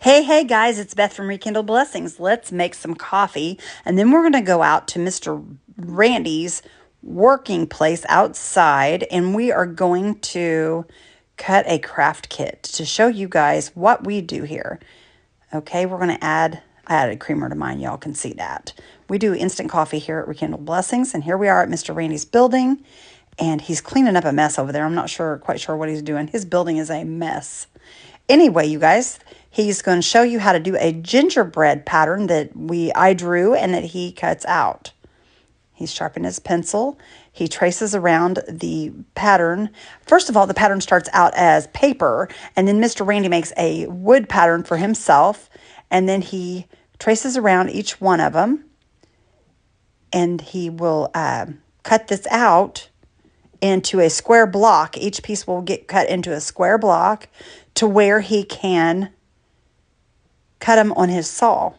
Hey guys, it's Beth from Rekindle Blessings. Let's make some coffee and then we're going to go out to Mr. Randy's working place outside and we are going to cut a craft kit to show you guys what we do here. Okay, we're going to I added creamer to mine, y'all can see that. We do instant coffee here at Rekindle Blessings, and here we are at Mr. Randy's building and he's cleaning up a mess over there. I'm not quite sure what he's doing. His building is a mess. Anyway, you guys, he's going to show you how to do a gingerbread pattern that I drew and that he cuts out. He's sharpened his pencil. He traces around the pattern. First of all, the pattern starts out as paper, and then Mr. Randy makes a wood pattern for himself, and then he traces around each one of them, and he will cut this out into a square block. Each piece will get cut into a square block to where he can cut them on his saw.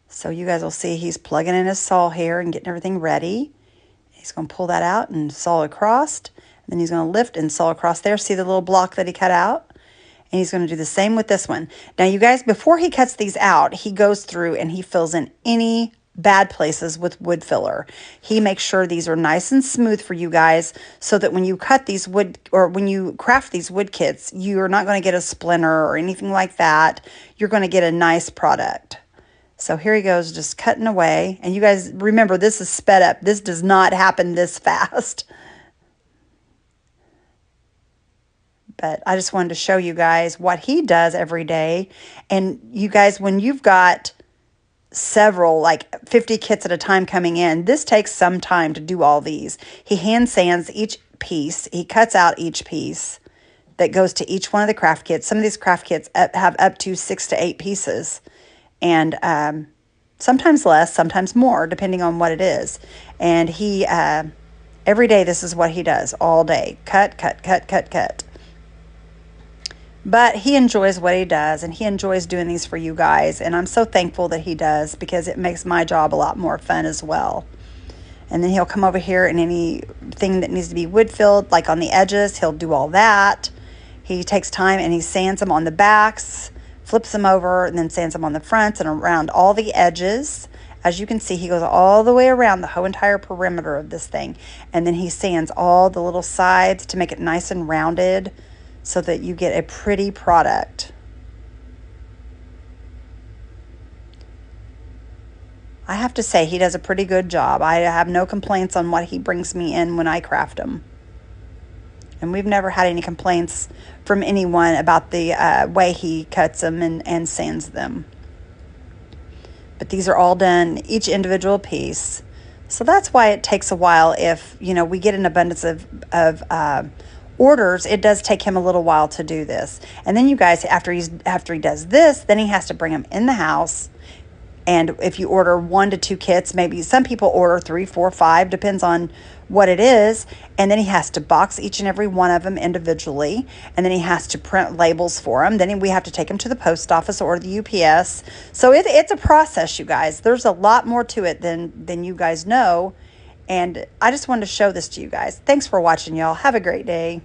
So you guys will see he's plugging in his saw here and getting everything ready. He's going to pull that out and saw across. Then he's going to lift and saw across there. See the little block that he cut out? And he's going to do the same with this one. Now you guys, before he cuts these out, he goes through and he fills in any bad places with wood filler. He makes sure these are nice and smooth for you guys so that when you cut these wood, or when you craft these wood kits, you're not going to get a splinter or anything like that. You're going to get a nice product. So here he goes, just cutting away. And you guys remember, this is sped up. This does not happen this fast. But I just wanted to show you guys what he does every day. And you guys, when you've got several, like 50 kits at a time coming in, this takes some time to do all these. He hand sands each piece. He cuts out each piece that goes to each one of the craft kits. Some of these craft kits have up to 6 to 8 pieces, and sometimes less, sometimes more, depending on what it is. And he every day, this is what he does all day: cut, cut, cut, cut, cut. But he enjoys what he does, and he enjoys doing these for you guys. And I'm so thankful that he does, because it makes my job a lot more fun as well. And then he'll come over here, and anything that needs to be wood filled, like on the edges, he'll do all that. He takes time and he sands them on the backs, flips them over, and then sands them on the fronts and around all the edges. As you can see, he goes all the way around the whole entire perimeter of this thing. And then he sands all the little sides to make it nice and rounded, so that you get a pretty product. I have to say, he does a pretty good job. I have no complaints on what he brings me in when I craft them. And we've never had any complaints from anyone about the way he cuts them and sands them. But these are all done, each individual piece. So that's why it takes a while. If, we get an abundance of orders, it does take him a little while to do this. And then you guys, after he does this, then he has to bring them in the house. And if you order 1 to 2 kits, maybe some people order 3, 4, 5, depends on what it is. And then he has to box each and every one of them individually. And then he has to print labels for them. Then we have to take them to the post office or the UPS. So it's a process, you guys. There's a lot more to it than you guys know. And I just wanted to show this to you guys. Thanks for watching, y'all. Have a great day.